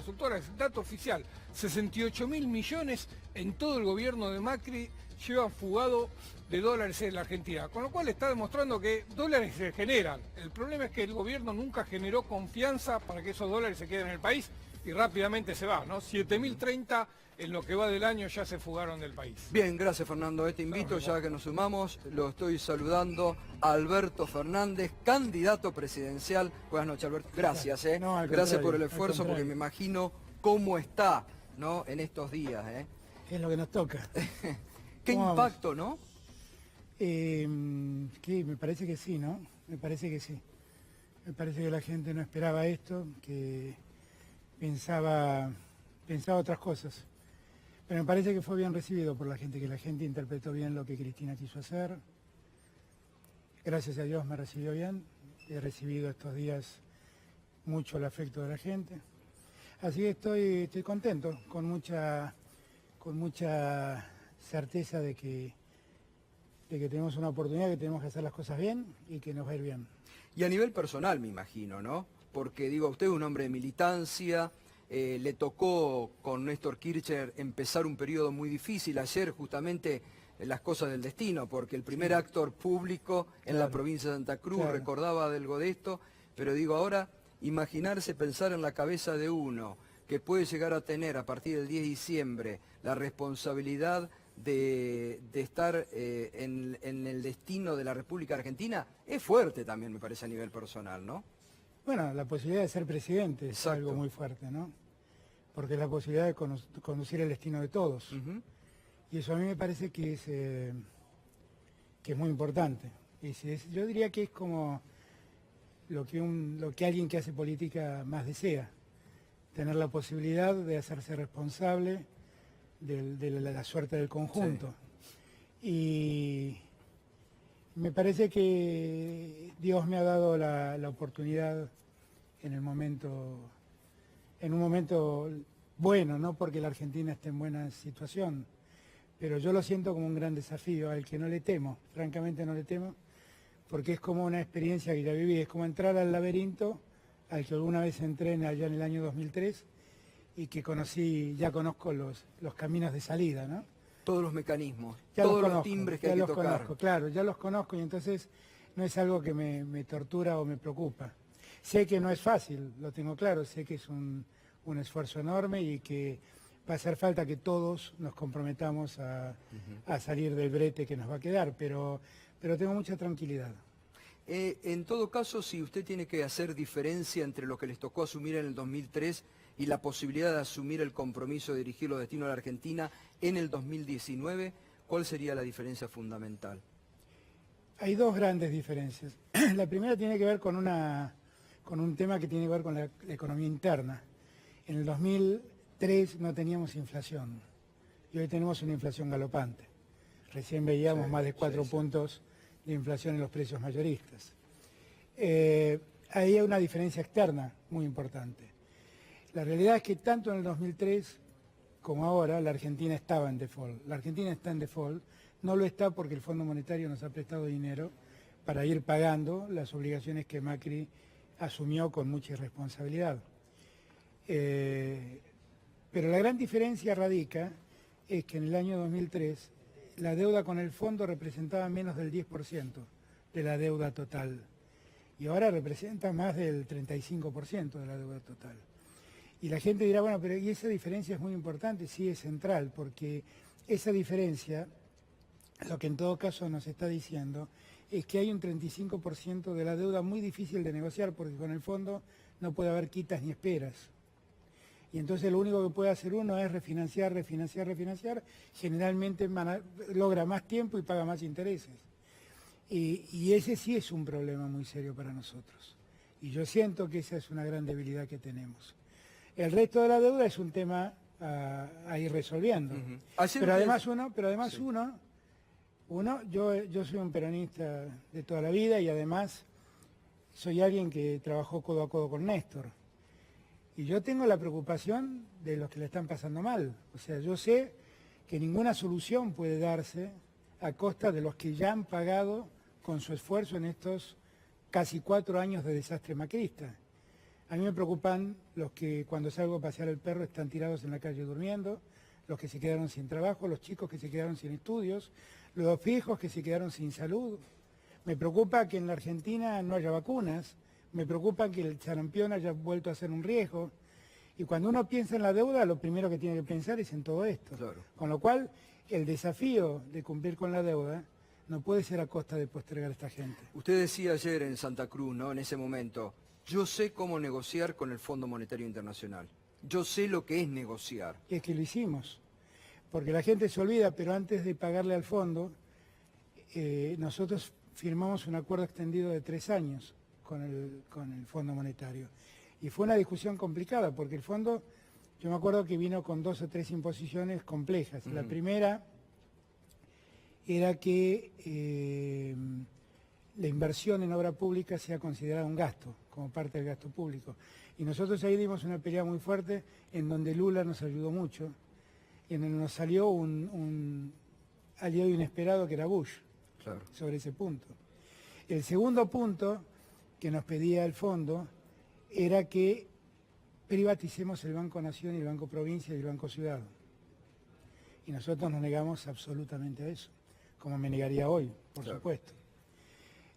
consultoras, dato oficial, 68.000 millones en todo el gobierno de Macri llevan fugado de dólares en la Argentina, con lo cual está demostrando que dólares se generan. El problema es que el gobierno nunca generó confianza para que esos dólares se queden en el país y rápidamente se va, ¿no? 7.030 en lo que va del año ya se fugaron del país. Bien, gracias Fernando. Te invito, ya que nos sumamos, lo estoy saludando a Alberto Fernández, candidato presidencial. Buenas noches, Alberto. Gracias, No, gracias por el esfuerzo, porque me imagino cómo está, ¿no?, en estos días, Es lo que nos toca. ¿Qué impacto, no? Que me parece que sí, ¿no? Me parece que sí. Me parece que la gente no esperaba esto, que pensaba otras cosas. Pero me parece que fue bien recibido por la gente, que la gente interpretó bien lo que Cristina quiso hacer. Gracias a Dios me recibió bien. He recibido estos días mucho el afecto de la gente. Así que estoy contento, con mucha certeza de que tenemos una oportunidad, que tenemos que hacer las cosas bien y que nos va a ir bien. Y a nivel personal, me imagino, ¿no? Porque, digo, usted es un hombre de militancia, le tocó con Néstor Kirchner empezar un periodo muy difícil. Ayer, justamente, las cosas del destino, porque el primer actor público en la provincia de Santa Cruz recordaba algo de esto, pero digo, ahora, imaginarse, pensar en la cabeza de uno que puede llegar a tener a partir del 10 de diciembre la responsabilidad de estar en el destino de la República Argentina, es fuerte también, me parece, a nivel personal, ¿no? Bueno, la posibilidad de ser presidente es algo muy fuerte, ¿no? Porque es la posibilidad de conducir el destino de todos. Y eso a mí me parece que es muy importante. Yo diría que es como lo que alguien que hace política más desea, tener la posibilidad de hacerse responsable de la suerte del conjunto. Sí. Y me parece que Dios me ha dado la oportunidad en un momento bueno, no porque la Argentina esté en buena situación, pero yo lo siento como un gran desafío al que no le temo, francamente no le temo, porque es como una experiencia que ya viví, es como entrar al laberinto al que alguna vez entré allá en el año 2003 y que ya conozco los caminos de salida, ¿no? Todos los mecanismos, ya todos los los timbres que hay que tocar. Conozco, claro, ya los conozco y entonces no es algo que me tortura o me preocupa. Sé que no es fácil, lo tengo claro, sé que es un esfuerzo enorme y que va a hacer falta que todos nos comprometamos a salir del brete que nos va a quedar, pero tengo mucha tranquilidad. En todo caso, si usted tiene que hacer diferencia entre lo que les tocó asumir en el 2003 y la posibilidad de asumir el compromiso de dirigir los destinos de la Argentina en el 2019, ¿cuál sería la diferencia fundamental? Hay dos grandes diferencias. La primera tiene que ver con un tema que tiene que ver con la economía interna. En el 2003 no teníamos inflación y hoy tenemos una inflación galopante. Recién veíamos más de 4 puntos de inflación en los precios mayoristas. Ahí hay una diferencia externa muy importante. La realidad es que tanto en el 2003 como ahora la Argentina estaba en default. La Argentina está en default, no lo está porque el Fondo Monetario nos ha prestado dinero para ir pagando las obligaciones que Macri asumió con mucha irresponsabilidad. Pero la gran diferencia radica es que en el año 2003 la deuda con el fondo representaba menos del 10% de la deuda total y ahora representa más del 35% de la deuda total. Y la gente dirá, bueno, pero ¿y esa diferencia es muy importante? Sí, es central, porque esa diferencia, lo que en todo caso nos está diciendo, es que hay un 35% de la deuda muy difícil de negociar, porque con el fondo no puede haber quitas ni esperas. Y entonces lo único que puede hacer uno es refinanciar, generalmente logra más tiempo y paga más intereses. Y ese sí es un problema muy serio para nosotros. Y yo siento que esa es una gran debilidad que tenemos. El resto de la deuda es un tema a ir resolviendo. Pero además yo soy un peronista de toda la vida y además soy alguien que trabajó codo a codo con Néstor. Y yo tengo la preocupación de los que le están pasando mal. O sea, yo sé que ninguna solución puede darse a costa de los que ya han pagado con su esfuerzo en estos casi 4 años de desastre macrista. A mí me preocupan los que cuando salgo a pasear el perro están tirados en la calle durmiendo, los que se quedaron sin trabajo, los chicos que se quedaron sin estudios, los viejos que se quedaron sin salud. Me preocupa que en la Argentina no haya vacunas, me preocupa que el sarampión haya vuelto a ser un riesgo. Y cuando uno piensa en la deuda, lo primero que tiene que pensar es en todo esto. Claro. Con lo cual, el desafío de cumplir con la deuda no puede ser a costa de postergar a esta gente. Usted decía ayer en Santa Cruz, ¿no? En ese momento, yo sé cómo negociar con el Fondo Monetario Internacional. Yo sé lo que es negociar. Y es que lo hicimos, porque la gente se olvida, pero antes de pagarle al fondo, nosotros firmamos un acuerdo extendido de 3 años con el Fondo Monetario. Y fue una discusión complicada, porque el fondo, yo me acuerdo que vino con 2 o 3 imposiciones complejas. La primera era que la inversión en obra pública sea considerada un gasto, como parte del gasto público. Y nosotros ahí dimos una pelea muy fuerte, en donde Lula nos ayudó mucho, y en donde nos salió un aliado inesperado que era Bush, Claro. sobre ese punto. El segundo punto que nos pedía el fondo era que privaticemos el Banco Nación y el Banco Provincia y el Banco Ciudad. Y nosotros nos negamos absolutamente a eso, como me negaría hoy, por supuesto.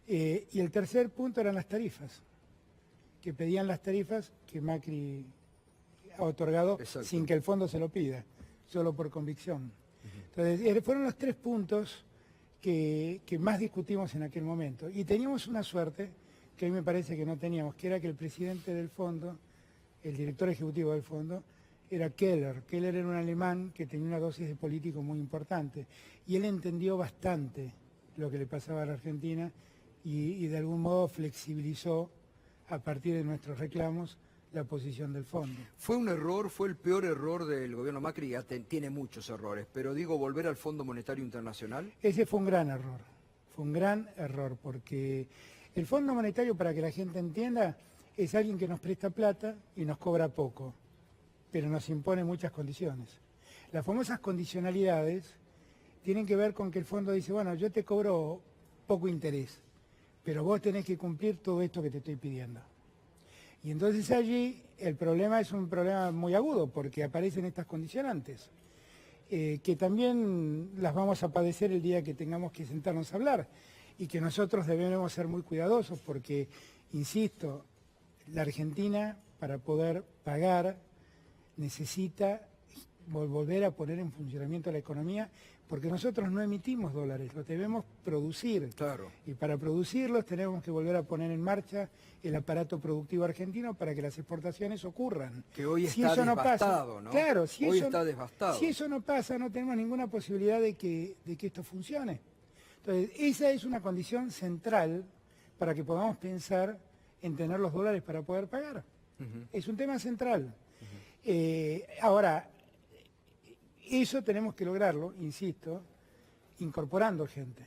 Y el tercer punto eran las tarifas, que pedían las tarifas que Macri ha otorgado sin que el fondo se lo pida, solo por convicción. Entonces, fueron los 3 puntos que más discutimos en aquel momento. Y teníamos una suerte que a mí me parece que no teníamos, que era que el presidente del fondo, el director ejecutivo del fondo, era Keller. Keller era un alemán que tenía una dosis de político muy importante. Y él entendió bastante lo que le pasaba a la Argentina y de algún modo flexibilizó, a partir de nuestros reclamos, la posición del fondo. ¿Fue un error, fue el peor error del gobierno Macri? Ya tiene muchos errores, pero digo, volver al Fondo Monetario Internacional. Ese fue un gran error, porque el Fondo Monetario, para que la gente entienda, es alguien que nos presta plata y nos cobra poco, pero nos impone muchas condiciones. Las famosas condicionalidades tienen que ver con que el fondo dice, bueno, yo te cobro poco interés, pero vos tenés que cumplir todo esto que te estoy pidiendo. Y entonces allí el problema es un problema muy agudo, porque aparecen estas condicionantes, que también las vamos a padecer el día que tengamos que sentarnos a hablar, y que nosotros debemos ser muy cuidadosos, porque, insisto, la Argentina, para poder pagar, necesita volver a poner en funcionamiento la economía, porque nosotros no emitimos dólares, los debemos producir. Claro. Y para producirlos tenemos que volver a poner en marcha el aparato productivo argentino para que las exportaciones ocurran. Que hoy Si está eso no devastado, pasa, ¿no? Claro, Hoy está devastado. Si eso no pasa, no tenemos ninguna posibilidad de que esto funcione. Entonces, esa es una condición central para que podamos pensar en tener los dólares para poder pagar. Es un tema central. Ahora, eso tenemos que lograrlo, insisto, incorporando gente.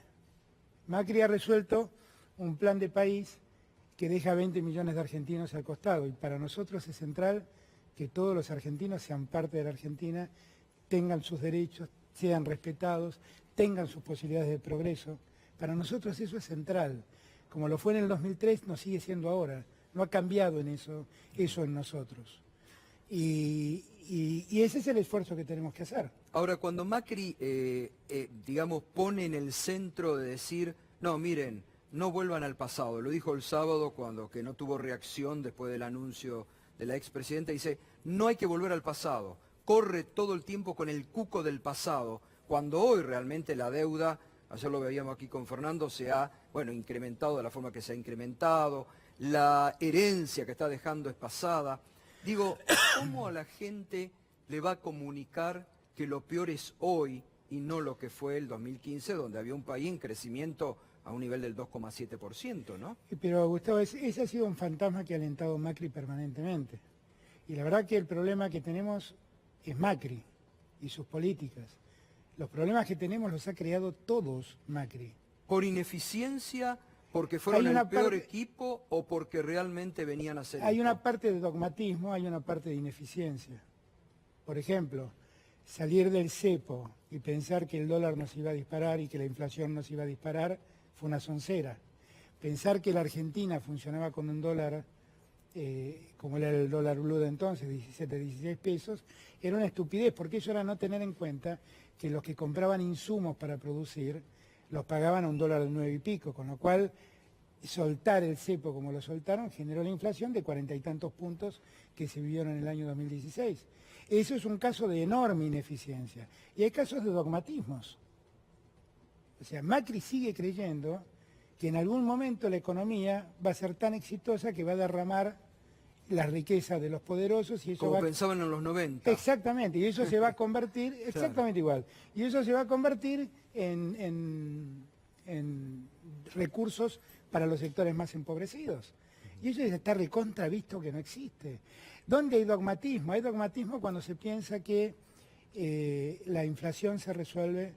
Macri ha resuelto un plan de país que deja 20 millones de argentinos al costado, y para nosotros es central que todos los argentinos sean parte de la Argentina, tengan sus derechos, sean respetados, tengan sus posibilidades de progreso. Para nosotros eso es central. Como lo fue en el 2003, nos sigue siendo ahora. No ha cambiado en eso en nosotros. Y ese es el esfuerzo que tenemos que hacer. Ahora, cuando Macri, digamos, pone en el centro de decir, no, miren, no vuelvan al pasado, lo dijo el sábado cuando que no tuvo reacción después del anuncio de la expresidenta, dice, no hay que volver al pasado, corre todo el tiempo con el cuco del pasado, cuando hoy realmente la deuda, ayer lo veíamos aquí con Fernando, se ha, bueno, incrementado de la forma que se ha incrementado, la herencia que está dejando es pasada. Digo, ¿cómo a la gente le va a comunicar que lo peor es hoy y no lo que fue el 2015, donde había un país en crecimiento a un nivel del 2,7%, ¿no? Pero Gustavo, ese ha sido un fantasma que ha alentado Macri permanentemente. Y la verdad que el problema que tenemos es Macri y sus políticas. Los problemas que tenemos los ha creado todos Macri. ¿Por ineficiencia, porque fueron el peor equipo o porque realmente venían a hacer Hay esto? una parte de dogmatismo, hay una parte de ineficiencia. Por ejemplo, salir del cepo y pensar que el dólar nos iba a disparar y que la inflación nos iba a disparar fue una soncera. Pensar que la Argentina funcionaba con un dólar como era el dólar blue de entonces, 17, 16 pesos, era una estupidez, porque eso era no tener en cuenta que los que compraban insumos para producir los pagaban a $1 de 9 y pico, con lo cual soltar el cepo como lo soltaron generó la inflación de 40 y tantos puntos que se vivieron en el año 2016. Eso es un caso de enorme ineficiencia. Y hay casos de dogmatismos. O sea, Macri sigue creyendo que en algún momento la economía va a ser tan exitosa que va a derramar las riquezas de los poderosos y eso como pensaban en los 90. Exactamente, y eso se va a convertir, exactamente igual, y eso se va a convertir en recursos para los sectores más empobrecidos. Y eso está recontravisto que no existe. ¿Dónde hay dogmatismo? Hay dogmatismo cuando se piensa que la inflación se resuelve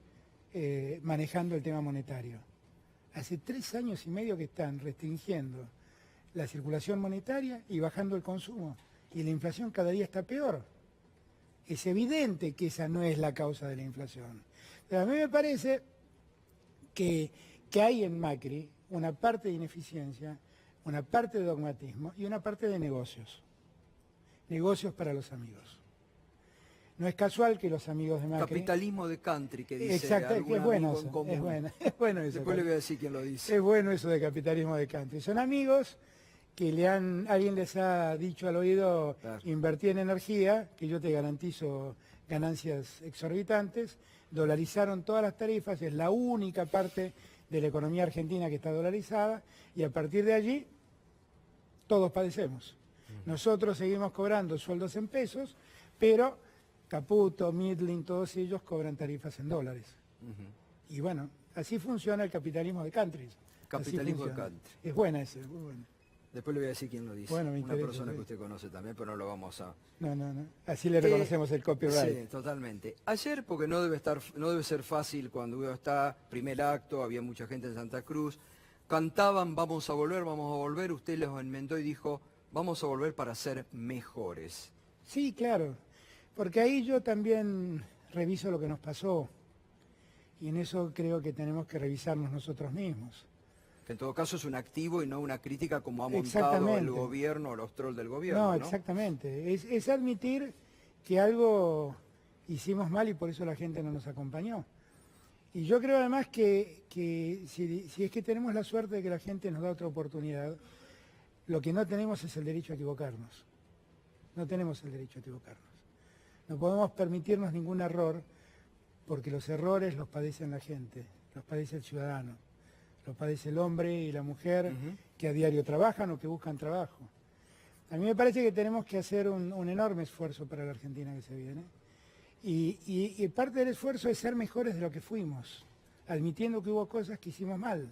manejando el tema monetario. Hace 3 años y medio que están restringiendo la circulación monetaria y bajando el consumo. Y la inflación cada día está peor. Es evidente que esa no es la causa de la inflación. Pero a mí me parece que hay en Macri una parte de ineficiencia, una parte de dogmatismo y una parte de negocios. Negocios para los amigos. No es casual que los amigos de Macri... Capitalismo de country, que dice exacto, algún es bueno amigo eso, en común. es bueno eso. Después le voy a decir quién lo dice. Es bueno eso de capitalismo de country. Son amigos que alguien les ha dicho al oído, claro, invertí en energía, que yo te garantizo ganancias exorbitantes, dolarizaron todas las tarifas, es la única parte de la economía argentina que está dolarizada, y a partir de allí todos padecemos. Nosotros seguimos cobrando sueldos en pesos, pero Caputo, Midling, todos ellos cobran tarifas en dólares. Y bueno, así funciona el capitalismo de country. Capitalismo de country. Es buena ese, muy buena. Después le voy a decir quién lo dice. Bueno, me una interesa, persona sí, que usted conoce también, pero no lo vamos a... No. Así le reconocemos el copyright. Sí, totalmente. Ayer, porque no debe ser fácil cuando uno está, primer acto, había mucha gente en Santa Cruz, cantaban vamos a volver, usted los enmendó y dijo vamos a volver para ser mejores. Sí, claro, porque ahí yo también reviso lo que nos pasó y en eso creo que tenemos que revisarnos nosotros mismos. Que en todo caso es un activo y no una crítica como ha montado el gobierno o los trolls del gobierno. No, exactamente. Es admitir que algo hicimos mal y por eso la gente no nos acompañó. Y yo creo además que si es que tenemos la suerte de que la gente nos da otra oportunidad, lo que no tenemos es el derecho a equivocarnos. No tenemos el derecho a equivocarnos. No podemos permitirnos ningún error porque los errores los padece la gente, los padece el ciudadano. Lo padece el hombre y la mujer que a diario trabajan o que buscan trabajo. A mí me parece que tenemos que hacer un enorme esfuerzo para la Argentina que se viene. Y parte del esfuerzo es ser mejores de lo que fuimos, admitiendo que hubo cosas que hicimos mal.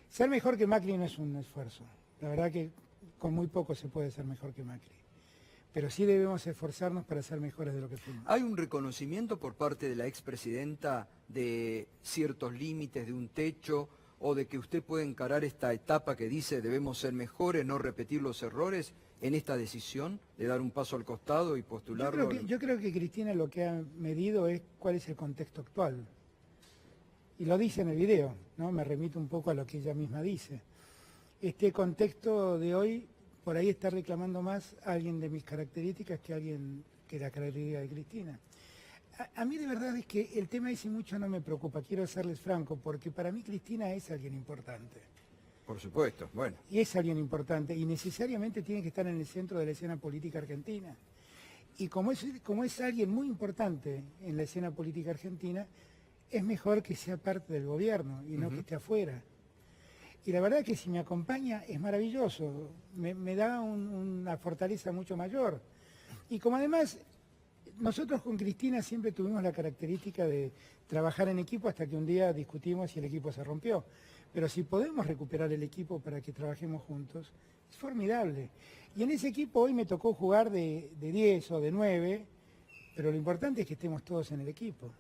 Ser mejor que Macri no es un esfuerzo. La verdad que con muy poco se puede ser mejor que Macri. Pero sí debemos esforzarnos para ser mejores de lo que fuimos. ¿Hay un reconocimiento por parte de la expresidenta de ciertos límites, de un techo, o de que usted puede encarar esta etapa que dice debemos ser mejores, no repetir los errores, en esta decisión de dar un paso al costado y postularlo? Yo creo que Cristina lo que ha medido es cuál es el contexto actual. Y lo dice en el video, ¿no? Me remito un poco a lo que ella misma dice. Este contexto de hoy, por ahí está reclamando más a alguien de mis características que alguien que la característica de Cristina. A mí de verdad es que el tema ese mucho no me preocupa, quiero serles franco, porque para mí Cristina es alguien importante. Por supuesto, bueno. Y es alguien importante y necesariamente tiene que estar en el centro de la escena política argentina. Y como es alguien muy importante en la escena política argentina, es mejor que sea parte del gobierno y no que esté afuera. Y la verdad que si me acompaña es maravilloso, me da una fortaleza mucho mayor. Y como además nosotros con Cristina siempre tuvimos la característica de trabajar en equipo hasta que un día discutimos y el equipo se rompió. Pero si podemos recuperar el equipo para que trabajemos juntos, es formidable. Y en ese equipo hoy me tocó jugar de 10 o de 9, pero lo importante es que estemos todos en el equipo.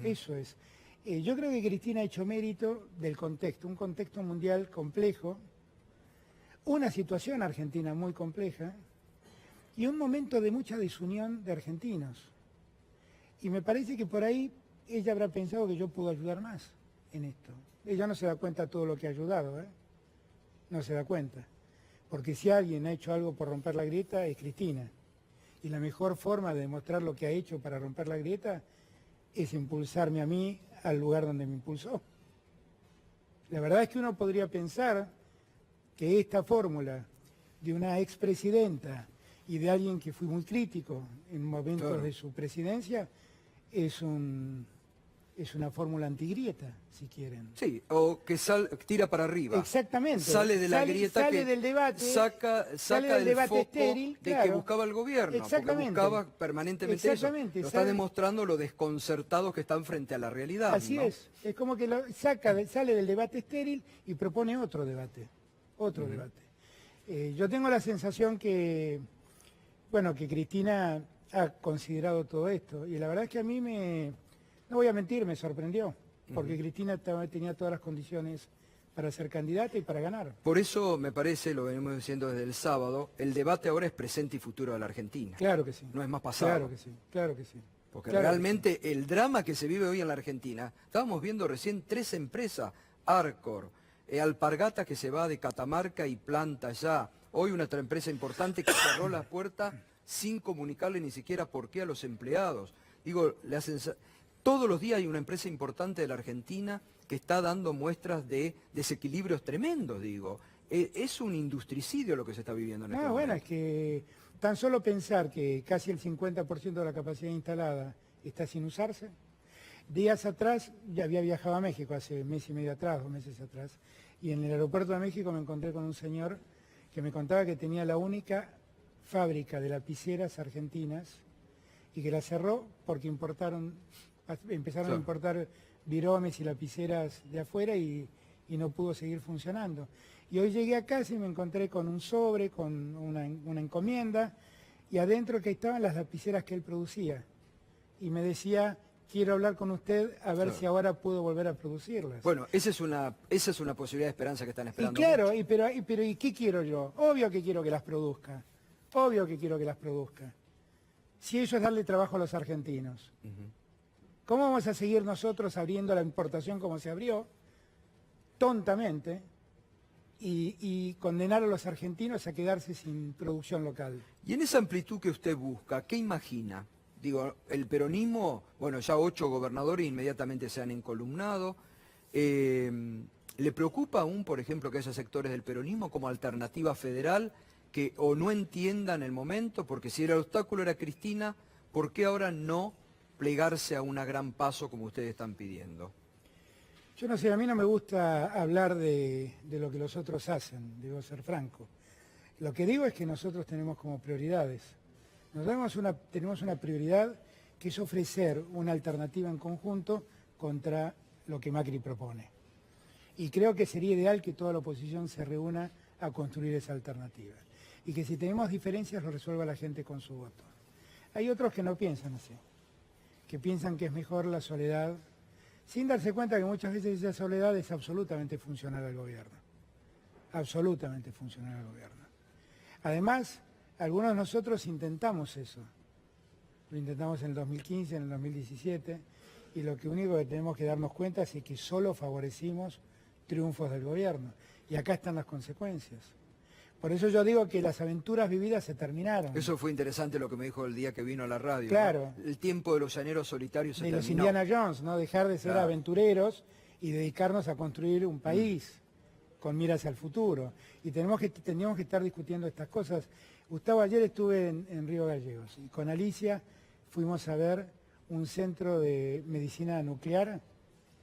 Eso es. Yo creo que Cristina ha hecho mérito del contexto, un contexto mundial complejo, una situación argentina muy compleja y un momento de mucha desunión de argentinos. Y me parece que por ahí ella habrá pensado que yo puedo ayudar más en esto. Ella no se da cuenta de todo lo que ha ayudado, no se da cuenta. Porque si alguien ha hecho algo por romper la grieta es Cristina. Y la mejor forma de demostrar lo que ha hecho para romper la grieta es impulsarme a mí al lugar donde me impulsó. La verdad es que uno podría pensar que esta fórmula de una expresidenta y de alguien que fue muy crítico en momentos de su presidencia es una fórmula antigrieta, si quieren. Sí, o que tira para arriba. Exactamente. Sale de la grieta, sale que del debate, saca del debate foco estéril, de claro. que buscaba el gobierno. Exactamente. Porque buscaba permanentemente eso. Lo está sale, demostrando lo desconcertados que están frente a la realidad. Así ¿no? es como que sale del debate estéril y propone otro debate. Yo tengo la sensación que Cristina ha considerado todo esto. Y la verdad es que a mí no voy a mentir, me sorprendió. Porque Cristina tenía todas las condiciones para ser candidata y para ganar. Por eso me parece, lo venimos diciendo desde el sábado, el debate ahora es presente y futuro de la Argentina. Claro que sí. No es más pasado. Claro que sí. Porque realmente el drama que se vive hoy en la Argentina, estábamos viendo recién 3 empresas, Arcor, Alpargatas que se va de Catamarca y planta ya. Hoy una otra empresa importante que cerró las puertas sin comunicarle ni siquiera por qué a los empleados. Digo, todos los días hay una empresa importante de la Argentina que está dando muestras de desequilibrios tremendos, digo. Es un industricidio lo que se está viviendo en este momento. Bueno, es que tan solo pensar que casi el 50% de la capacidad instalada está sin usarse. Días atrás, ya había viajado a México, hace mes y medio atrás, 2 meses atrás, y en el aeropuerto de México me encontré con un señor que me contaba que tenía la única fábrica de lapiceras argentinas y que la cerró porque empezaron a importar viromes y lapiceras de afuera y no pudo seguir funcionando. Y hoy llegué a casa y me encontré con un sobre, con una encomienda, y adentro que estaban las lapiceras que él producía. Y me decía, quiero hablar con usted a ver si ahora puedo volver a producirlas. Bueno, esa es una posibilidad de esperanza que están esperando. Y claro, pero ¿y qué quiero yo? Obvio que quiero que las produzca. Si eso es darle trabajo a los argentinos. ¿Cómo vamos a seguir nosotros abriendo la importación como se abrió, tontamente, y condenar a los argentinos a quedarse sin producción local? Y en esa amplitud que usted busca, ¿qué imagina? Digo, el peronismo, bueno, ya 8 gobernadores inmediatamente se han encolumnado. ¿Le preocupa aún, por ejemplo, que haya sectores del peronismo como alternativa federal que o no entiendan el momento? Porque si el obstáculo era Cristina, ¿por qué ahora no plegarse a una gran paso como ustedes están pidiendo? Yo no sé, a mí no me gusta hablar de lo que los otros hacen, debo ser franco. Lo que digo es que nosotros tenemos como prioridades. Tenemos una prioridad que es ofrecer una alternativa en conjunto contra lo que Macri propone. Y creo que sería ideal que toda la oposición se reúna a construir esa alternativa. Y que si tenemos diferencias lo resuelva la gente con su voto. Hay otros que no piensan así, que piensan que es mejor la soledad, sin darse cuenta que muchas veces esa soledad es absolutamente funcional al gobierno. Absolutamente funcional al gobierno. Además, algunos de nosotros intentamos eso. Lo intentamos en el 2015, en el 2017, y lo único que tenemos que darnos cuenta es que solo favorecimos triunfos del gobierno. Y acá están las consecuencias. Por eso yo digo que las aventuras vividas se terminaron. Eso fue interesante lo que me dijo el día que vino a la radio. Claro. ¿No? El tiempo de los llaneros solitarios se terminó. De los Indiana Jones, ¿no? Dejar de ser aventureros y dedicarnos a construir un país con miras al futuro. Y teníamos que estar discutiendo estas cosas. Gustavo, ayer estuve en Río Gallegos y con Alicia fuimos a ver un centro de medicina nuclear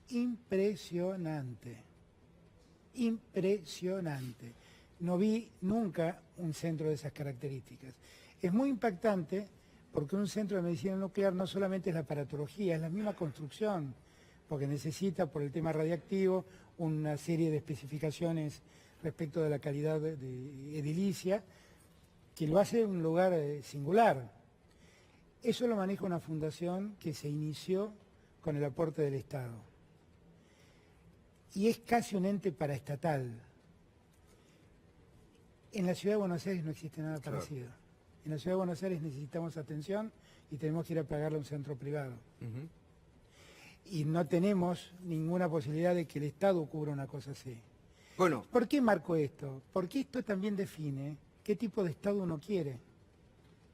impresionante. Impresionante. No vi nunca un centro de esas características. Es muy impactante porque un centro de medicina nuclear no solamente es la aparatología, es la misma construcción, porque necesita, por el tema radiactivo, una serie de especificaciones respecto de la calidad de edilicia, que lo hace un lugar singular. Eso lo maneja una fundación que se inició con el aporte del Estado. Y es casi un ente paraestatal. En la Ciudad de Buenos Aires no existe nada parecido. En la Ciudad de Buenos Aires necesitamos atención y tenemos que ir a pagarle a un centro privado. Y no tenemos ninguna posibilidad de que el Estado cubra una cosa así. Bueno, ¿Por qué marco esto? Porque esto también define qué tipo de Estado uno quiere.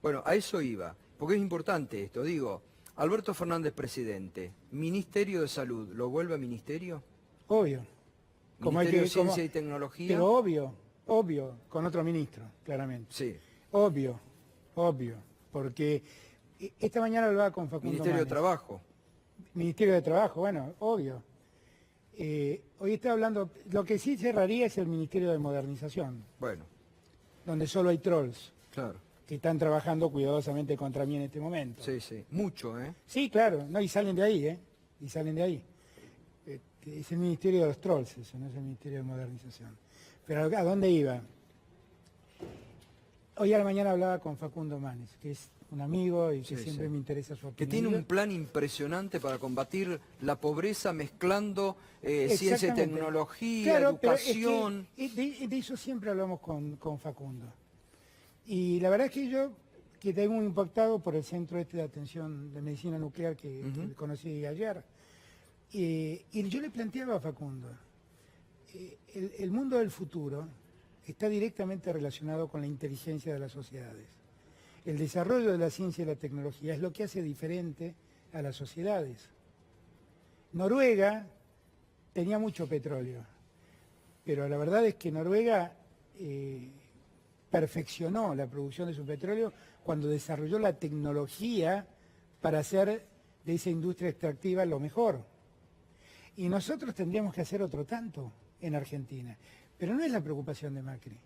bueno, a eso iba, porque es importante esto. Digo, Alberto Fernández presidente, Ministerio de Salud, ¿lo vuelve a ministerio? Obvio. Ministerio de Ciencia y Tecnología. Pero obvio, con otro ministro, claramente. Sí. Obvio, porque esta mañana hablaba con Facundo Ministerio de Manes. Trabajo. Ministerio de Trabajo, bueno, obvio. Hoy está hablando, lo que sí cerraría es el Ministerio de Modernización, Bueno, donde solo hay trolls claro. que están trabajando cuidadosamente contra mí en este momento. Sí, sí. Mucho, ¿eh? Sí, claro, no, y salen de ahí, ¿eh? Y salen de ahí. Es el Ministerio de los Trolls, eso, no es el Ministerio de Modernización. Pero ¿a dónde iba? Hoy a la mañana hablaba con Facundo Manes, que es un amigo y que Sí, siempre sí. me interesa su Que opinión. tiene un plan impresionante para combatir la pobreza mezclando ciencia y Exactamente. tecnología, Claro, pero es que educación. de eso siempre hablamos con Facundo. Y la verdad es que yo quedé muy impactado por el centro este de atención de medicina nuclear que conocí ayer. Y yo le planteaba a Facundo, el mundo del futuro está directamente relacionado con la inteligencia de las sociedades. El desarrollo de la ciencia y la tecnología es lo que hace diferente a las sociedades. Noruega tenía mucho petróleo, pero la verdad es que Noruega perfeccionó la producción de su petróleo cuando desarrolló la tecnología para hacer de esa industria extractiva lo mejor. Y nosotros tendríamos que hacer otro tanto en Argentina. Pero no es la preocupación de Macri.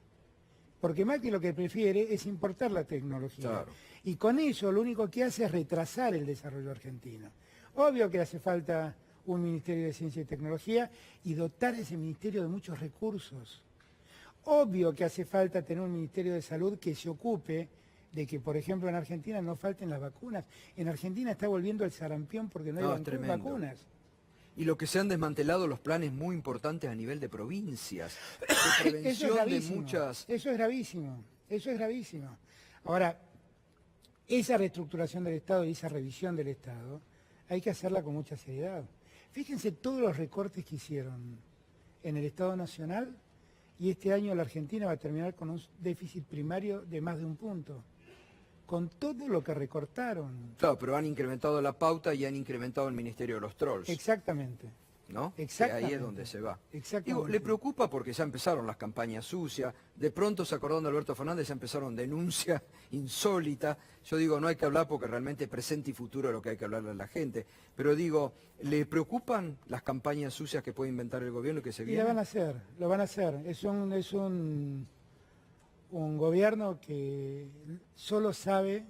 Porque Macri lo que prefiere es importar la tecnología. Claro. Y con eso lo único que hace es retrasar el desarrollo argentino. Obvio que hace falta un Ministerio de Ciencia y Tecnología y dotar a ese ministerio de muchos recursos. Obvio que hace falta tener un Ministerio de Salud que se ocupe de que, por ejemplo, en Argentina no falten las vacunas. En Argentina está volviendo el sarampión porque no hay Es tremendo. vacunas. Y lo que se han desmantelado los planes muy importantes a nivel de provincias, de Eso es prevención de gravísimo. muchas... Eso es gravísimo. Eso es gravísimo. Ahora, esa reestructuración del Estado y esa revisión del Estado hay que hacerla con mucha seriedad. Fíjense todos los recortes que hicieron en el Estado Nacional y este año la Argentina va a terminar con un déficit primario de más de 1 punto. Con todo lo que recortaron. Claro, pero han incrementado la pauta y han incrementado el Ministerio de los Trolls, Exactamente. ¿no? Exactamente. Que ahí es donde se va. Exactamente. Digo, ¿le preocupa porque ya empezaron las campañas sucias? De pronto, se acordaron de Alberto Fernández, ya empezaron denuncias insólitas. Yo digo, no hay que hablar porque realmente presente y futuro es lo que hay que hablarle a la gente. Pero digo, ¿le preocupan las campañas sucias que puede inventar el gobierno y que se Y vienen? la van a hacer, lo van a hacer. Es un gobierno que solo sabe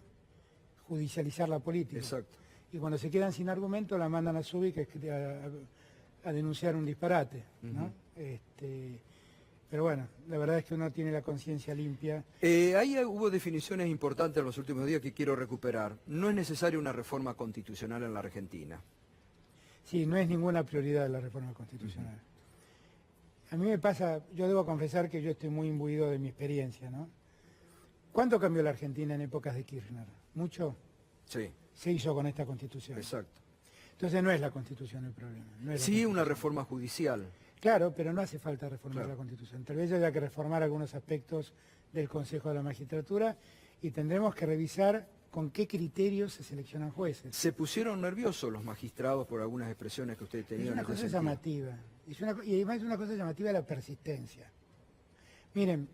judicializar la política. Exacto. Y cuando se quedan sin argumento la mandan a Subi a denunciar un disparate, ¿no? Pero bueno, la verdad es que uno tiene la conciencia limpia. Ahí hubo definiciones importantes en los últimos días que quiero recuperar. No es necesaria una reforma constitucional en la Argentina. Sí, no es ninguna prioridad la reforma constitucional. A mí me pasa, yo debo confesar que yo estoy muy imbuido de mi experiencia, ¿no? ¿Cuánto cambió la Argentina en épocas de Kirchner? ¿Mucho? Sí, Se hizo con esta Constitución. exacto. Entonces no es la Constitución el problema. No es la Sí, Constitución. una reforma judicial. Claro, pero no hace falta reformar Claro. la Constitución. Tal vez haya que reformar algunos aspectos del Consejo de la Magistratura y tendremos que revisar con qué criterios se seleccionan jueces. Se pusieron nerviosos los magistrados por algunas expresiones que usted tenía Es en una ese cosa sentido. llamativa. Y además es una cosa llamativa la persistencia. Miren,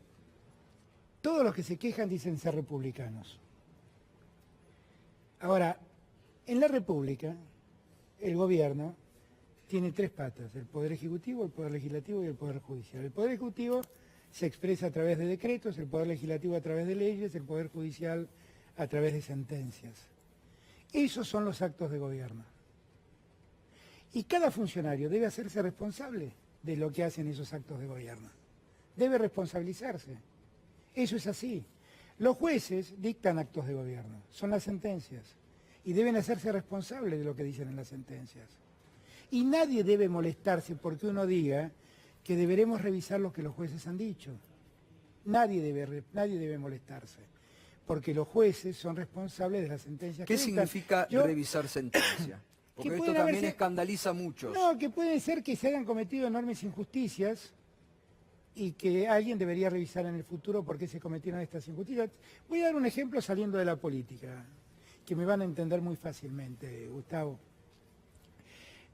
todos los que se quejan dicen ser republicanos. Ahora, en la República, el gobierno tiene 3 patas, el Poder Ejecutivo, el Poder Legislativo y el Poder Judicial. El Poder Ejecutivo se expresa a través de decretos, el Poder Legislativo a través de leyes, el Poder Judicial a través de sentencias. Esos son los actos de gobierno. Y cada funcionario debe hacerse responsable de lo que hacen esos actos de gobierno. Debe responsabilizarse. Eso es así. Los jueces dictan actos de gobierno, son las sentencias, y deben hacerse responsables de lo que dicen en las sentencias. Y nadie debe molestarse porque uno diga que deberemos revisar lo que los jueces han dicho. Nadie debe molestarse, porque los jueces son responsables de las sentencias ¿Qué que dictan. significa revisar sentencia? Porque Que esto pueden también haberse- escandaliza a muchos. No, que puede ser que se hayan cometido enormes injusticias y que alguien debería revisar en el futuro por qué se cometieron estas injusticias. Voy a dar un ejemplo saliendo de la política, que me van a entender muy fácilmente, Gustavo.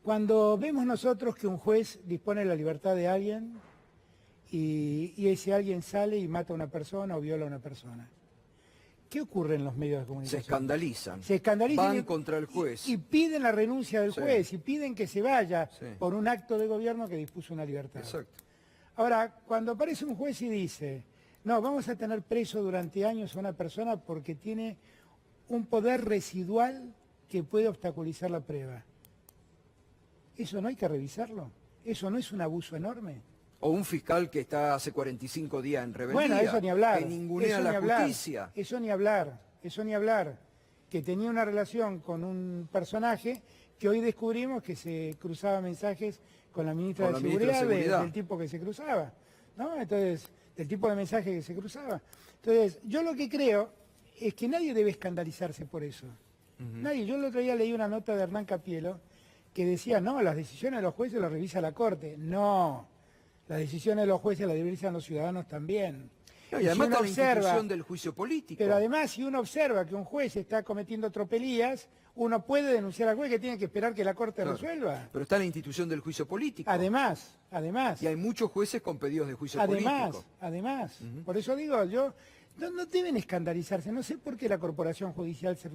Cuando vemos nosotros que un juez dispone de la libertad de alguien y ese alguien sale y mata a una persona o viola a una persona, ¿qué ocurre en los medios de comunicación? Se escandalizan. Van y, contra el juez. Y piden la renuncia del Sí. juez y piden que se vaya Sí. por un acto de gobierno que dispuso una libertad. Exacto. Ahora, cuando aparece un juez y dice, no, vamos a tener preso durante años a una persona porque tiene un poder residual que puede obstaculizar la prueba. ¿Eso no hay que revisarlo? ¿Eso no es un abuso enorme? O un fiscal que está hace 45 días en rebeldía. Bueno, eso ni hablar. Que ningunea Eso la ni hablar. justicia. Eso ni hablar. Eso ni hablar. Que tenía una relación con un personaje que hoy descubrimos que se cruzaba mensajes con la ministra Con de la ministra de Seguridad, Seguridad. del tipo que se cruzaba, ¿no? Entonces, del tipo de mensaje que se cruzaba. Entonces, yo lo que creo es que nadie debe escandalizarse por eso. Nadie. Yo el otro día leí una nota de Hernán Capielo que decía, no, las decisiones de los jueces las revisa la Corte. No, las decisiones de los jueces las revisan los ciudadanos también. No, y además si uno está la institución del juicio político. Pero además, si uno observa que un juez está cometiendo tropelías, uno puede denunciar al juez que tiene que esperar que la Corte Claro. resuelva. Pero está la institución del juicio político. Además. Y hay muchos jueces con pedidos de juicio político. Además. Por eso digo, no deben escandalizarse. No sé por qué la Corporación Judicial se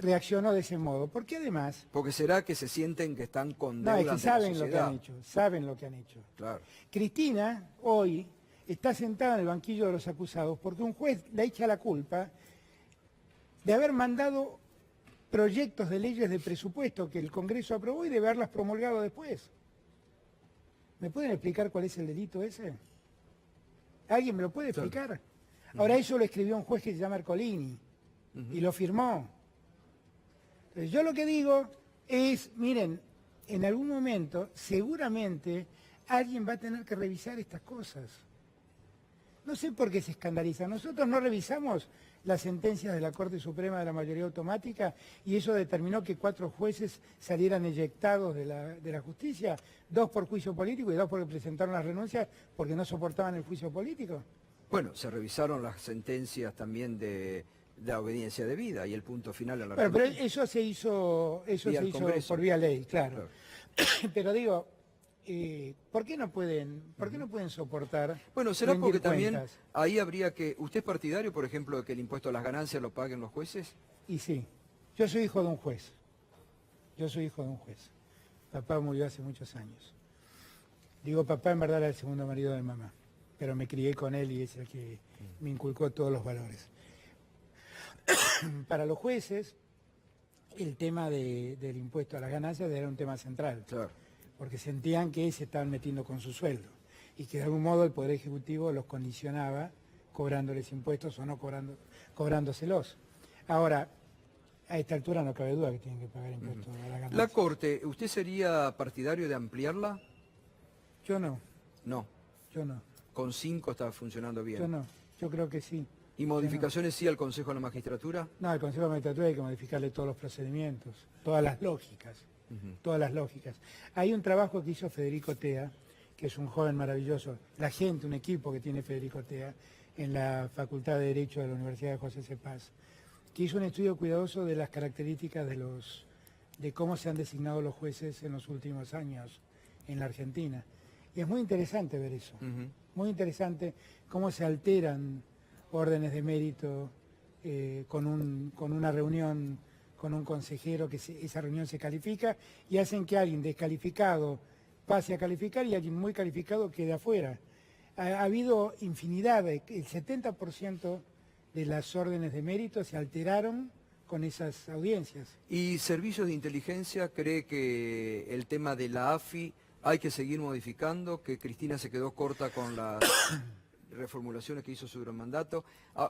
reaccionó de ese modo. Porque además... Porque será que se sienten que están con No, deuda es que ante la saben lo que sociedad. han hecho. Saben lo que han hecho. Claro. Cristina, hoy, está sentada en el banquillo de los acusados porque un juez le echa la culpa de haber mandado proyectos de leyes de presupuesto que el Congreso aprobó y de haberlas promulgado después. ¿Me pueden explicar cuál es el delito ese? ¿Alguien me lo puede explicar? Ahora, eso lo escribió un juez que se llama Ercolini y lo firmó. Entonces, yo lo que digo es, miren, en algún momento seguramente alguien va a tener que revisar estas cosas. No sé por qué se escandaliza. Nosotros no revisamos las sentencias de la Corte Suprema de la mayoría automática y eso determinó que 4 jueces salieran eyectados de la justicia, 2 por juicio político y 2 porque presentaron las renuncias porque no soportaban el juicio político. Bueno, se revisaron las sentencias también de la obediencia debida y el punto final en la Bueno, pero Argentina. eso se hizo Congreso. por vía ley, claro. Pero digo, ¿por qué no pueden soportar? Bueno, será rendir porque también cuentas? ahí habría que... ¿Usted es partidario, por ejemplo, de que el impuesto a las ganancias lo paguen los jueces? Y sí, yo soy hijo de un juez. Yo soy hijo de un juez. Papá murió hace muchos años. Digo papá, en verdad era el segundo marido de mamá, pero me crié con él y es el que me inculcó todos los valores. Para los jueces, el tema del impuesto a las ganancias era un tema central, Claro. porque sentían que se estaban metiendo con su sueldo y que de algún modo el Poder Ejecutivo los condicionaba cobrándoles impuestos o no cobrándoselos. Ahora, a esta altura no cabe duda que tienen que pagar impuestos a las ganancias. La Corte, ¿usted sería partidario de ampliarla? Yo no, No. yo no, Con 5 está funcionando bien. yo no, yo creo que sí. ¿Y modificaciones sí al Consejo de la Magistratura? No, al Consejo de Magistratura hay que modificarle todos los procedimientos, todas las lógicas, todas las lógicas. Hay un trabajo que hizo Federico Tea, que es un joven maravilloso, la gente, un equipo que tiene Federico Tea en la Facultad de Derecho de la Universidad de José C. Paz, que hizo un estudio cuidadoso de las características de cómo se han designado los jueces en los últimos años en la Argentina. Y es muy interesante ver eso, muy interesante cómo se alteran órdenes de mérito con una reunión con un consejero, que esa reunión se califica y hacen que alguien descalificado pase a calificar y alguien muy calificado quede afuera. Ha habido infinidad, el 70% de las órdenes de mérito se alteraron con esas audiencias. ¿Y servicios de inteligencia cree que el tema de la AFI hay que seguir modificando, que Cristina se quedó corta con las reformulaciones que hizo sobre el mandato,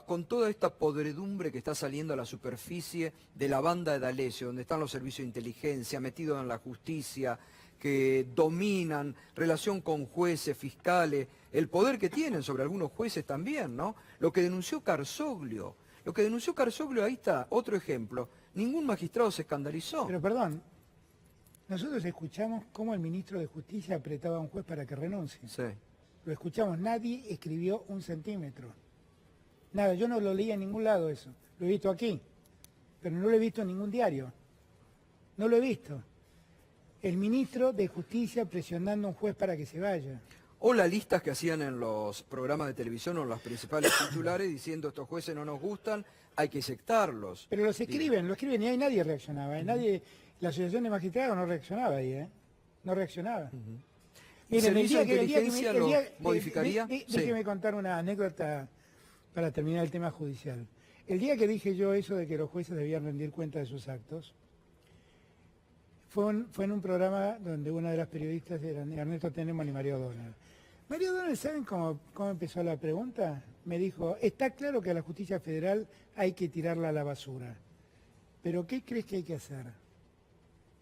con toda esta podredumbre que está saliendo a la superficie de la banda de D'Alessio, donde están los servicios de inteligencia, metidos en la justicia, que dominan relación con jueces, fiscales, el poder que tienen sobre algunos jueces también, ¿no? Lo que denunció Carzoglio, ahí está, otro ejemplo, ningún magistrado se escandalizó. Pero perdón, nosotros escuchamos cómo el ministro de Justicia apretaba a un juez para que renuncie. Sí. lo escuchamos, nadie escribió un centímetro. Nada, yo no lo leí en ningún lado eso. Lo he visto aquí, pero no lo he visto en ningún diario. No lo he visto. El ministro de Justicia presionando a un juez para que se vaya. O las listas que hacían en los programas de televisión o en los principales titulares diciendo estos jueces no nos gustan, hay que sectarlos. Pero lo escriben y ahí nadie reaccionaba. La Asociación de Magistrados no reaccionaba ahí, ¿eh? No reaccionaba. Miren, el día que lo modificaría. Déjeme contar una anécdota para terminar el tema judicial. El día que dije yo eso de que los jueces debían rendir cuenta de sus actos, fue en un programa donde una de las periodistas eran Ernesto Tenenbaum y María O'Donnell. María O'Donnell, ¿saben cómo empezó la pregunta? Me dijo, está claro que a la justicia federal hay que tirarla a la basura, pero ¿qué crees que hay que hacer?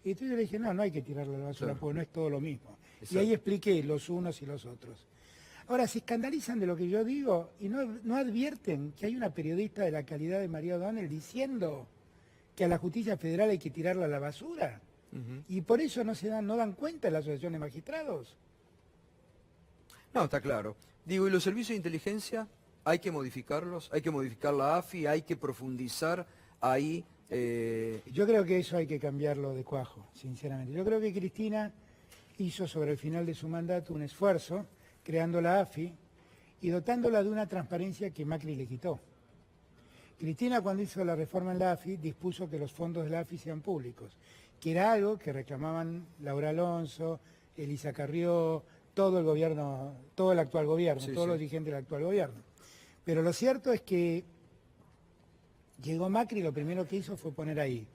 Y entonces yo le dije, no hay que tirarla a la basura, porque no es todo lo mismo. Exacto. Y ahí expliqué los unos y los otros. Ahora, se escandalizan de lo que yo digo y no advierten que hay una periodista de la calidad de María O'Donnell diciendo que a la justicia federal hay que tirarla a la basura. Y por eso no dan cuenta en la Asociación de Magistrados. No, está claro. Digo, ¿y los servicios de inteligencia hay que modificarlos? ¿Hay que modificar la AFI? ¿Hay que profundizar ahí? Yo creo que eso hay que cambiarlo de cuajo, sinceramente. Yo creo que Cristina hizo sobre el final de su mandato un esfuerzo creando la AFI y dotándola de una transparencia que Macri le quitó. Cristina, cuando hizo la reforma en la AFI, dispuso que los fondos de la AFI sean públicos, que era algo que reclamaban Laura Alonso, Elisa Carrió, todo el gobierno, todo el actual gobierno, todos los dirigentes del actual gobierno. Pero lo cierto es que llegó Macri y lo primero que hizo fue poner ahí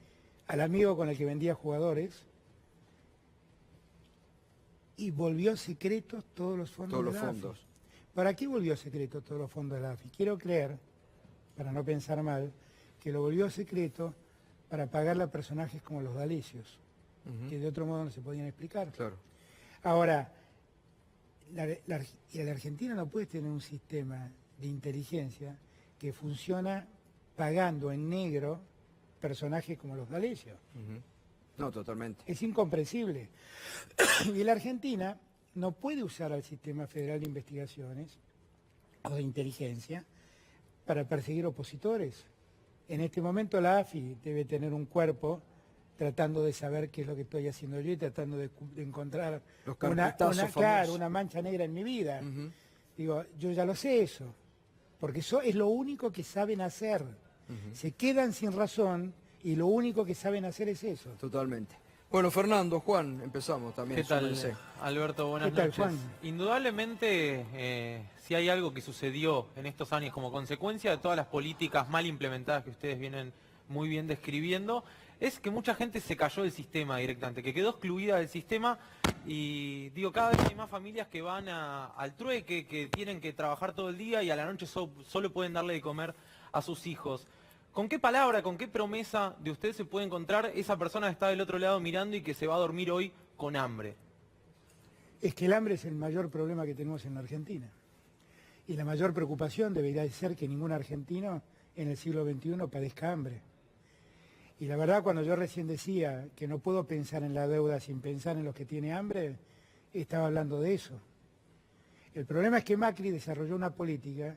al amigo con el que vendía jugadores y volvió secretos todos los fondos de la AFI. ¿Para qué volvió secretos todos los fondos de la AFI? Quiero creer, para no pensar mal, que lo volvió secreto para pagarle a personajes como los D'Alessios, que de otro modo no se podían explicar. Claro. Ahora, la Argentina no puede tener un sistema de inteligencia que funciona pagando en negro personajes como los D'Alessios. No, totalmente. Es incomprensible. Y la Argentina no puede usar al Sistema Federal de Investigaciones o de Inteligencia para perseguir opositores. En este momento la AFI debe tener un cuerpo tratando de saber qué es lo que estoy haciendo yo y tratando de encontrar una mancha negra en mi vida. Digo, yo ya lo sé eso, porque eso es lo único que saben hacer. Se quedan sin razón y lo único que saben hacer es eso. Totalmente. Bueno, Fernando, Juan, empezamos también. ¿Qué tal, Alberto? Buenas noches. Juan? Indudablemente, si hay algo que sucedió en estos años como consecuencia de todas las políticas mal implementadas que ustedes vienen muy bien describiendo, es que mucha gente se cayó del sistema directamente, que quedó excluida del sistema y digo, cada vez hay más familias que van al trueque, que tienen que trabajar todo el día y a la noche solo pueden darle de comer a sus hijos. ¿Con qué palabra, con qué promesa de usted se puede encontrar esa persona que está del otro lado mirando y que se va a dormir hoy con hambre? Es que el hambre es el mayor problema que tenemos en la Argentina. Y la mayor preocupación debería ser que ningún argentino en el siglo XXI padezca hambre. Y la verdad, cuando yo recién decía que no puedo pensar en la deuda sin pensar en los que tienen hambre, estaba hablando de eso. El problema es que Macri desarrolló una política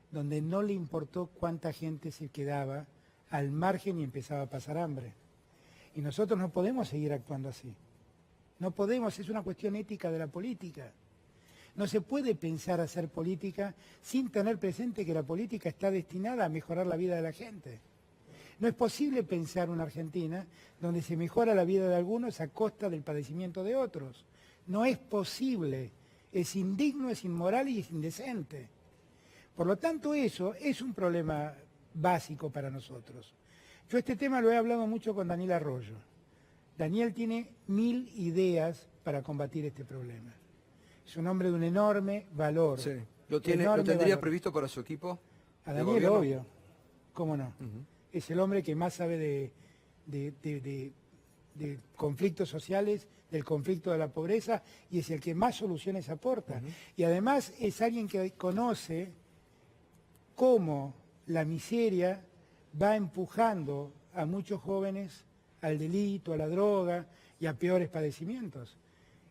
donde no le importó cuánta gente se quedaba al margen y empezaba a pasar hambre. Y nosotros no podemos seguir actuando así. No podemos, es una cuestión ética de la política. No se puede pensar hacer política sin tener presente que la política está destinada a mejorar la vida de la gente. No es posible pensar una Argentina donde se mejora la vida de algunos a costa del padecimiento de otros. No es posible, es indigno, es inmoral y es indecente. Por lo tanto, eso es un problema básico para nosotros. Yo este tema lo he hablado mucho con Daniel Arroyo. Daniel tiene 1000 ideas para combatir este problema. Es un hombre de un enorme valor. Sí. ¿Lo tendría previsto para su equipo? A Daniel, obvio. ¿Cómo no? Es el hombre que más sabe de conflictos sociales, del conflicto de la pobreza, y es el que más soluciones aporta. Y además es alguien que conoce cómo la miseria va empujando a muchos jóvenes al delito, a la droga y a peores padecimientos.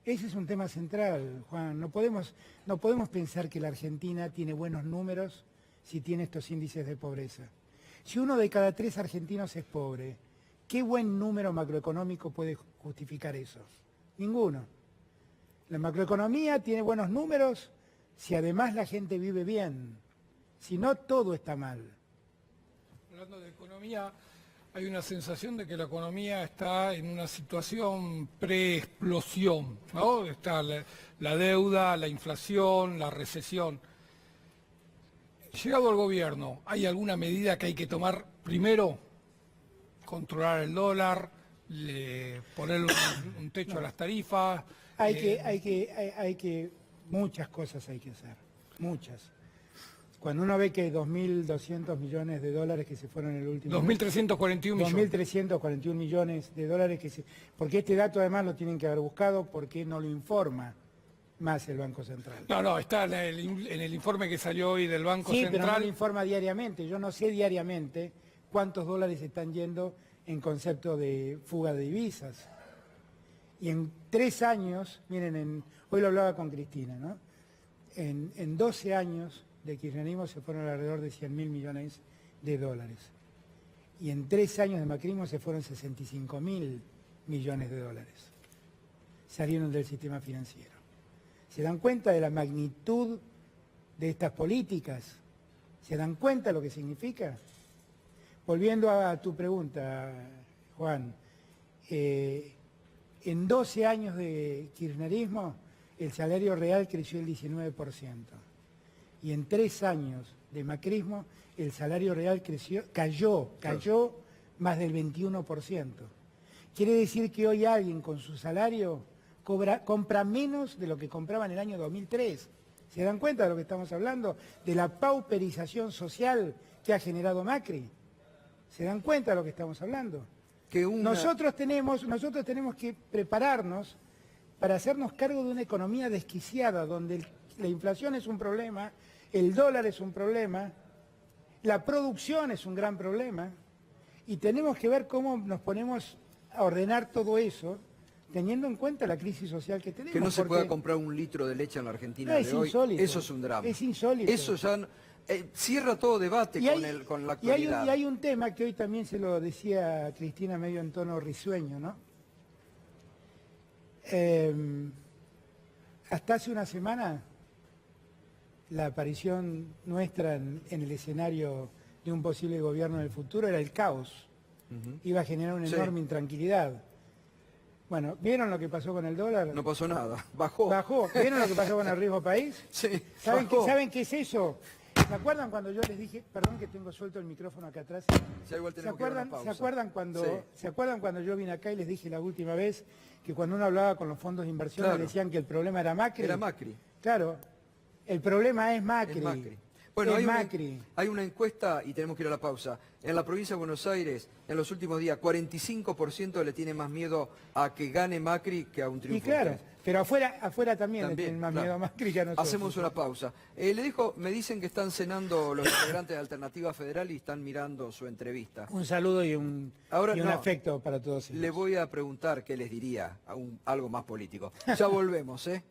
Ese es un tema central, Juan. No podemos pensar que la Argentina tiene buenos números si tiene estos índices de pobreza. Si 1 de cada 3 argentinos es pobre, ¿qué buen número macroeconómico puede justificar eso? Ninguno. La macroeconomía tiene buenos números si además la gente vive bien. Si no, todo está mal. Hablando de economía, hay una sensación de que la economía está en una situación pre-explosión, ¿no? Está la deuda, la inflación, la recesión. Llegado al gobierno, ¿hay alguna medida que hay que tomar primero? Controlar el dólar, poner un techo a las tarifas. Muchas cosas hay que hacer, muchas. Cuando uno ve que hay 2.200 millones de dólares que se fueron en el último 2.341 millones. 2.341 millones de dólares porque este dato además lo tienen que haber buscado porque no lo informa más el Banco Central. No, está en el informe que salió hoy del Banco Sí, Central. pero no lo informa diariamente. Yo no sé diariamente cuántos dólares están yendo en concepto de fuga de divisas. Y en 3 años, miren, hoy lo hablaba con Cristina, ¿no? En 12 años de kirchnerismo se fueron alrededor de 100.000 millones de dólares. Y en 3 años de macrismo se fueron 65.000 millones de dólares. Salieron del sistema financiero. ¿Se dan cuenta de la magnitud de estas políticas? ¿Se dan cuenta de lo que significa? Volviendo a tu pregunta, Juan, en 12 años de kirchnerismo el salario real creció el 19%. Y en 3 años de macrismo el salario real cayó más del 21%. Quiere decir que hoy alguien con su salario compra menos de lo que compraba en el año 2003. ¿Se dan cuenta de lo que estamos hablando? De la pauperización social que ha generado Macri. ¿Se dan cuenta de lo que estamos hablando? Nosotros tenemos que prepararnos para hacernos cargo de una economía desquiciada, donde la inflación es un problema, el dólar es un problema, la producción es un gran problema, y tenemos que ver cómo nos ponemos a ordenar todo eso, teniendo en cuenta la crisis social que tenemos. Que no se pueda comprar 1 litro de leche en la Argentina No, de hoy, insólito. eso es un drama. Es insólito. Eso ya cierra todo debate con la actualidad. Y hay un tema que hoy también se lo decía Cristina medio en tono risueño, ¿no? Hasta hace una semana, la aparición nuestra en el escenario de un posible gobierno en el futuro era el caos. Iba a generar una enorme intranquilidad. Bueno, ¿vieron lo que pasó con el dólar? No pasó nada, bajó. Bajó. ¿Vieron lo que pasó con el riesgo país? Sí, ¿Saben qué es eso? ¿Se acuerdan cuando yo les dije, perdón que tengo suelto el micrófono acá atrás? Ya igual ¿Se acuerdan cuando yo vine acá y les dije la última vez que cuando uno hablaba con los fondos de inversión le decían que el problema era Macri? Era Macri. Claro, el problema es Macri. Es Macri. Bueno, Macri. Hay una encuesta, y tenemos que ir a la pausa. En la provincia de Buenos Aires, en los últimos días, 45% le tiene más miedo a que gane Macri que a un triunfo. Y claro, pero afuera también le tienen más miedo a Macri que a nosotros. Hacemos una pausa. Me dicen que están cenando los integrantes de Alternativa Federal y están mirando su entrevista. Un saludo y un afecto para todos ellos. Le voy a preguntar qué les diría, algo más político. Ya volvemos, ¿eh?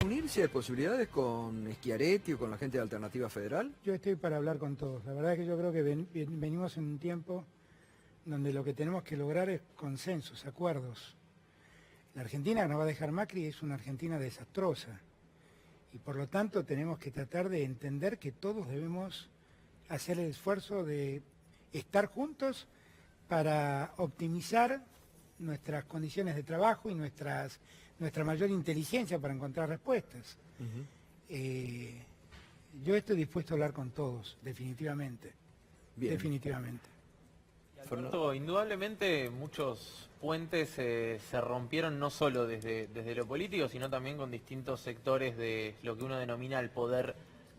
¿Unirse hay posibilidades con Schiaretti o con la gente de Alternativa Federal? Yo estoy para hablar con todos. La verdad es que yo creo que venimos en un tiempo donde lo que tenemos que lograr es consensos, acuerdos. La Argentina que nos va a dejar Macri es una Argentina desastrosa. Y por lo tanto tenemos que tratar de entender que todos debemos hacer el esfuerzo de estar juntos para optimizar nuestras condiciones de trabajo y nuestra mayor inteligencia para encontrar respuestas. Yo estoy dispuesto a hablar con todos, definitivamente. Bien. Definitivamente. Alberto, indudablemente muchos puentes se rompieron no solo desde lo político, sino también con distintos sectores de lo que uno denomina el poder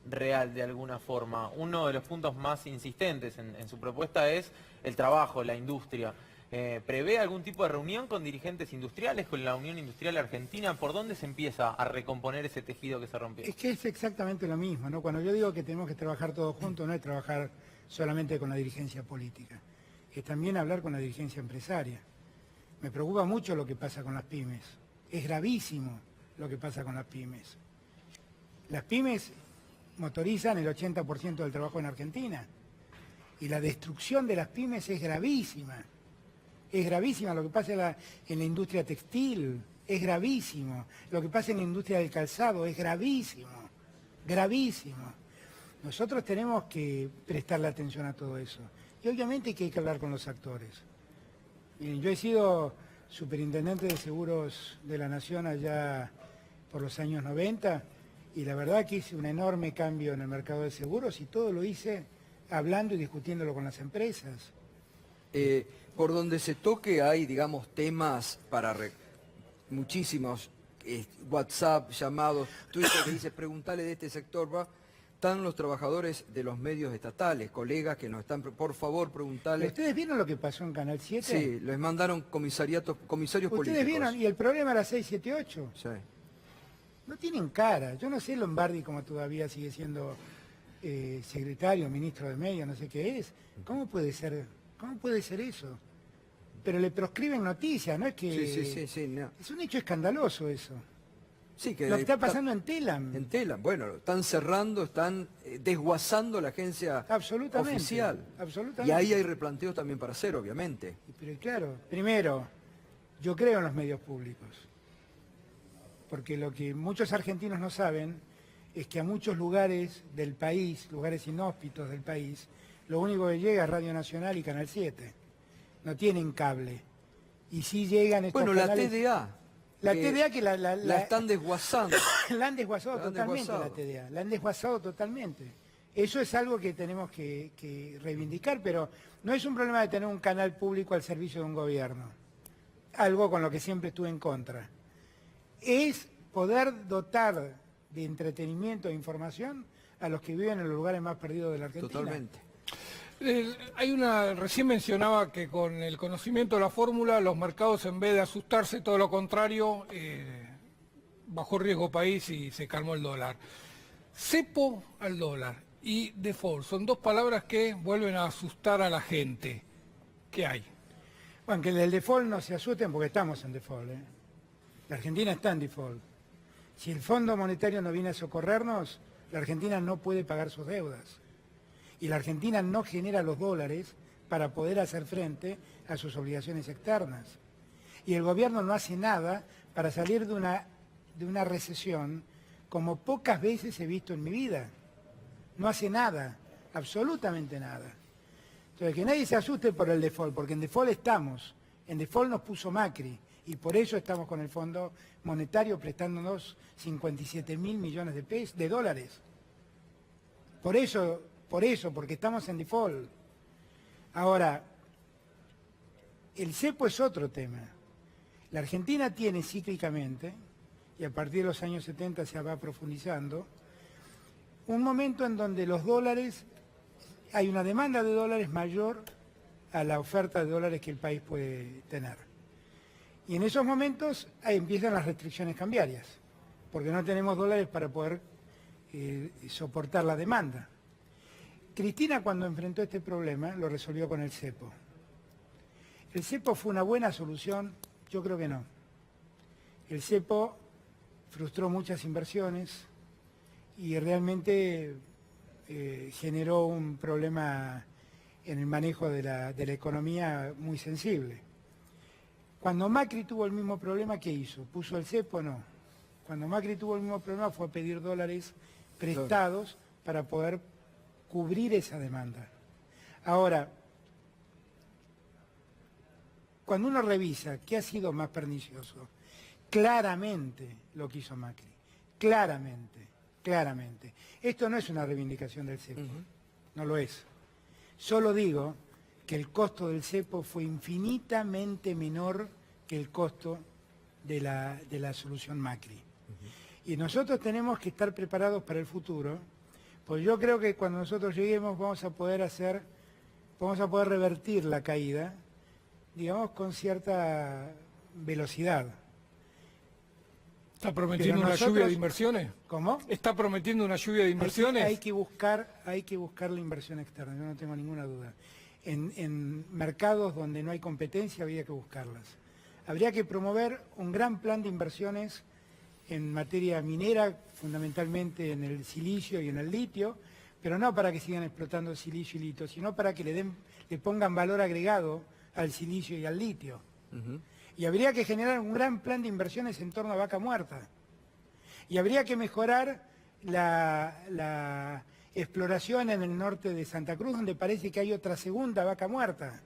real de alguna forma. Uno de los puntos más insistentes en su propuesta es el trabajo, la industria. ¿Prevé algún tipo de reunión con dirigentes industriales, con la Unión Industrial Argentina? ¿Por dónde se empieza a recomponer ese tejido que se rompió? Es que es exactamente lo mismo, ¿no? Cuando yo digo que tenemos que trabajar todos juntos, no es trabajar solamente con la dirigencia política, es también hablar con la dirigencia empresaria. Me preocupa mucho lo que pasa con las pymes. Es gravísimo lo que pasa con las pymes. Las pymes motorizan el 80% del trabajo en Argentina. Y la destrucción de las pymes es gravísima. Es gravísima lo que pasa en la industria textil. Es gravísimo. Lo que pasa en la industria del calzado es gravísimo. Gravísimo. Nosotros tenemos que prestarle atención a todo eso. Y obviamente que hay que hablar con los actores. Miren, yo he sido superintendente de seguros de la Nación allá por los años 90 y la verdad que hice un enorme cambio en el mercado de seguros y todo lo hice hablando y discutiéndolo con las empresas. Por donde se toque hay, digamos, temas para muchísimos, WhatsApp, llamados, Twitter que dice, preguntale de este sector, va. Están los trabajadores de los medios estatales, colegas que nos están, por favor, preguntarles. ¿Ustedes vieron lo que pasó en Canal 7? Sí, les mandaron comisarios políticos. ¿Ustedes vieron? Y el problema era 678. Sí. No tienen cara. Yo no sé Lombardi como todavía sigue siendo secretario, ministro de medios, no sé qué es. ¿Cómo puede ser eso? Pero le proscriben noticias, ¿no? Es que Sí, no. es un hecho escandaloso eso. Sí, que Lo que está pasando en Telam. En Telam, bueno, están cerrando, están desguazando la agencia Absolutamente, oficial. absolutamente. Y ahí hay replanteos también para hacer, obviamente. Pero claro, primero, yo creo en los medios públicos. Porque lo que muchos argentinos no saben es que a muchos lugares del país, lugares inhóspitos del país, lo único que llega es Radio Nacional y Canal 7. No tienen cable. Y sí llegan estos canales... La TDA. La TDA que la están desguazando. La han desguazado totalmente, la TDA. La han desguazado totalmente. Eso es algo que tenemos que reivindicar, pero no es un problema de tener un canal público al servicio de un gobierno. Algo con lo que siempre estuve en contra. Es poder dotar de entretenimiento e información a los que viven en los lugares más perdidos de la Argentina. Totalmente. Recién mencionaba que con el conocimiento de la fórmula, los mercados en vez de asustarse, todo lo contrario, bajó riesgo país y se calmó el dólar. Cepo al dólar y default son dos palabras que vuelven a asustar a la gente. ¿Qué hay? Bueno, que del default no se asusten porque estamos en default. La Argentina está en default. Si el Fondo Monetario no viene a socorrernos, la Argentina no puede pagar sus deudas. Y la Argentina no genera los dólares para poder hacer frente a sus obligaciones externas. Y el gobierno no hace nada para salir de una recesión como pocas veces he visto en mi vida. No hace nada, absolutamente nada. Entonces, que nadie se asuste por el default, porque en default estamos. En default nos puso Macri. Y por eso estamos con el Fondo Monetario prestándonos 57.000 millones de dólares. Por eso, porque estamos en default. Ahora, el cepo es otro tema. La Argentina tiene cíclicamente, y a partir de los años 70 se va profundizando, un momento en donde los dólares, hay una demanda de dólares mayor a la oferta de dólares que el país puede tener. Y en esos momentos ahí empiezan las restricciones cambiarias, porque no tenemos dólares para poder soportar la demanda. Cristina, cuando enfrentó este problema, lo resolvió con el cepo. ¿El cepo fue una buena solución? Yo creo que no. El cepo frustró muchas inversiones y realmente generó un problema en el manejo de la economía muy sensible. Cuando Macri tuvo el mismo problema, ¿qué hizo? ¿Puso el cepo? No. Cuando Macri tuvo el mismo problema fue a pedir dólares prestados para poder cubrir esa demanda. Ahora, cuando uno revisa qué ha sido más pernicioso, claramente lo que hizo Macri, claramente. Esto no es una reivindicación del cepo, no lo es. Solo digo que el costo del cepo fue infinitamente menor que el costo de la solución Macri. Y nosotros tenemos que estar preparados para el futuro, pues yo creo que cuando nosotros lleguemos vamos a poder revertir la caída digamos, con cierta velocidad. ¿Está prometiendo una lluvia de inversiones? ¿Cómo? ¿Está prometiendo una lluvia de inversiones? Hay que buscar la inversión externa, yo no tengo ninguna duda. En mercados donde no hay competencia habría que buscarlas. Habría que promover un gran plan de inversiones en materia minera, fundamentalmente en el silicio y en el litio, pero no para que sigan explotando silicio y litio, sino para que le pongan valor agregado al silicio y al litio. Y habría que generar un gran plan de inversiones en torno a Vaca Muerta. Y habría que mejorar la exploración en el norte de Santa Cruz, donde parece que hay otra segunda Vaca Muerta.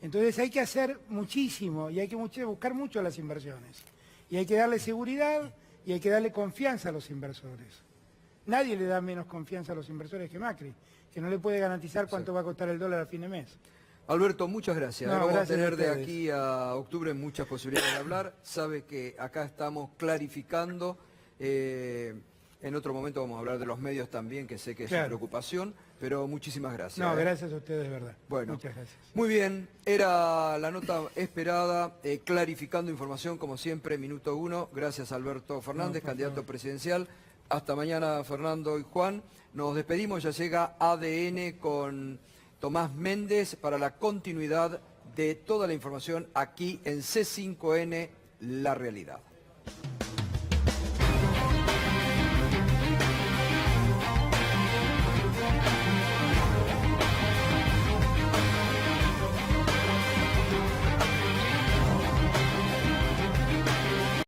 Entonces hay que hacer muchísimo y hay que buscar mucho las inversiones. Y hay que darle seguridad y hay que darle confianza a los inversores. Nadie le da menos confianza a los inversores que Macri, que no le puede garantizar cuánto va a costar el dólar a fin de mes. Alberto, muchas gracias. No, Vamos gracias a tener a de ustedes. aquí a octubre muchas posibilidades de hablar. Sabe que acá estamos clarificando. En otro momento vamos a hablar de los medios también, que sé que es su preocupación, pero muchísimas gracias. No, gracias a ustedes, de verdad. Bueno, muchas gracias. Muy bien, era la nota esperada, clarificando información como siempre, minuto 1. Gracias Alberto Fernández, candidato presidencial. Hasta mañana, Fernando y Juan. Nos despedimos, ya llega ADN con Tomás Méndez para la continuidad de toda la información aquí en C5N, La Realidad.